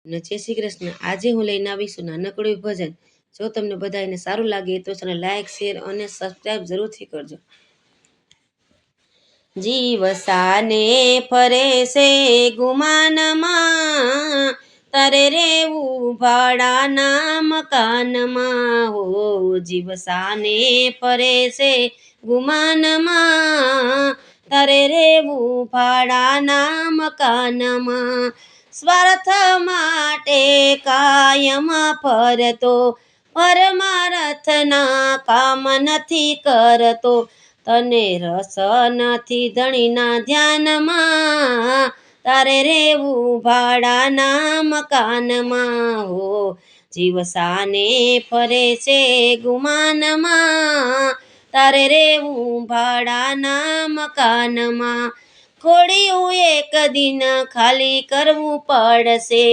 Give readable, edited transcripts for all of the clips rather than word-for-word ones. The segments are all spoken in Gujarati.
અને જય શ્રી કૃષ્ણ। આજે હું લઈને આવીશું નાનકડું ભજન। જો તમને બધાને સારું લાગે તો ચેનલ લાઈક શેર અને સબસ્ક્રાઇબ જરૂરથી કરજો। જીવ સાને ફરે છે ગુમાનમાં, તારે રેવું ભાડાના મકાનમાં હો। જીવ સાને ફરે છે ગુમાનમાં, તારે રેવું ભાડાના મકાનમાં। સ્વાર્થ માટે કાયમ ફરતો, પરમાર્થના કામ નથી કરતો। તને રસ નથી ધણીના ધ્યાનમાં, તારે રેવું ભાડાના મકાનમાં હો। જીવ સાને ફરે છે ગુમાનમાં, તારે રેવું ભાડાના મકાનમાં। ખોડિયું એક દિન ખાલી કરવું પડશે,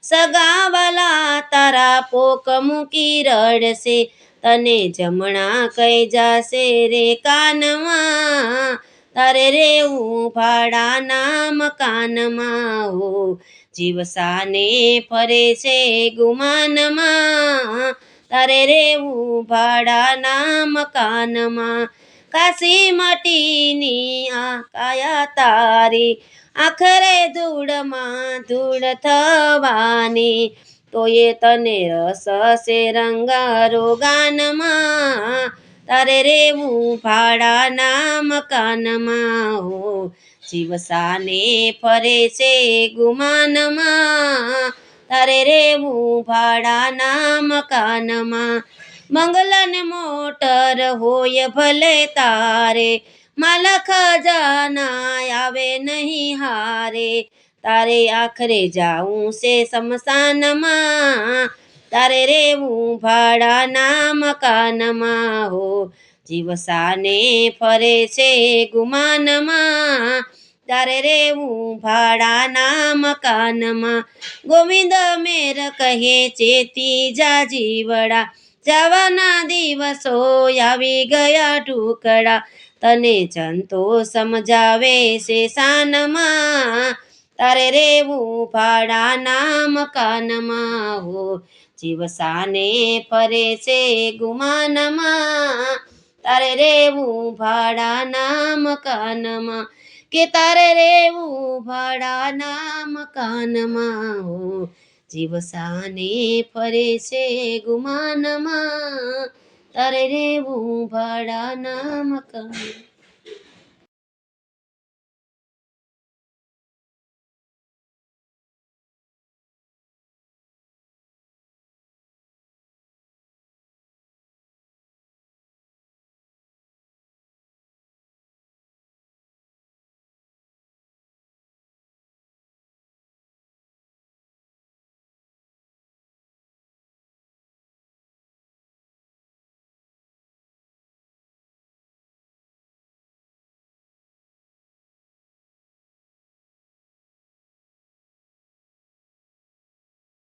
સગાવાલા તારા પોક મૂકી રડશે। તને જમણા કહી જાશે રે કાનમાં, તારે રેવું ભાડાના મકાનમાં હો। જીવ સાને ફરે છે ગુમાનમાં, તારે રેવું ભાડાના મકાનમાં। કાશી માટીની આ કાયા તારી, આખરે ધૂળમાં ધૂળ થવાની। તો એ તને રસ છે રંગારો ગાનમાં, તારે રેવું ભાડાના મકાનમાં હો। જીવ સાને ફરે છે ગુમાનમાં, તારે રેવું ભાડાના મકાનમાં। બંગલા ને મોટર હોય ભલે તારે, માલ ખજાના આવે નહીં હારે। તારે આખરે જાવું છે સ્મશાનમાં, તારે રેવું ભાડાના મકાનમાં હો। જીવ સાને ફરે છે ગુમાનમાં, તારે રેવું ભાડાના મકાનમાં। ગોવિંદ મેર કહે ચેતી જા જીવડા, જવાના દિવસો આવી ગયા ટુકડા। તને જંતો સમજાવે છે શાનમાં, તારે રેવું ભાડાના મકાનમાં હો। જીવ સાને ફરે છે ગુમાનમાં, તારે રેવું ભાડાના મકાનમાં કે તારે રેવું ભાડાના મકાનમાં હો। જીવ સાને ફરે છે ગુમાનમાં, તારે રેવું ભાડાના મકાનમાં।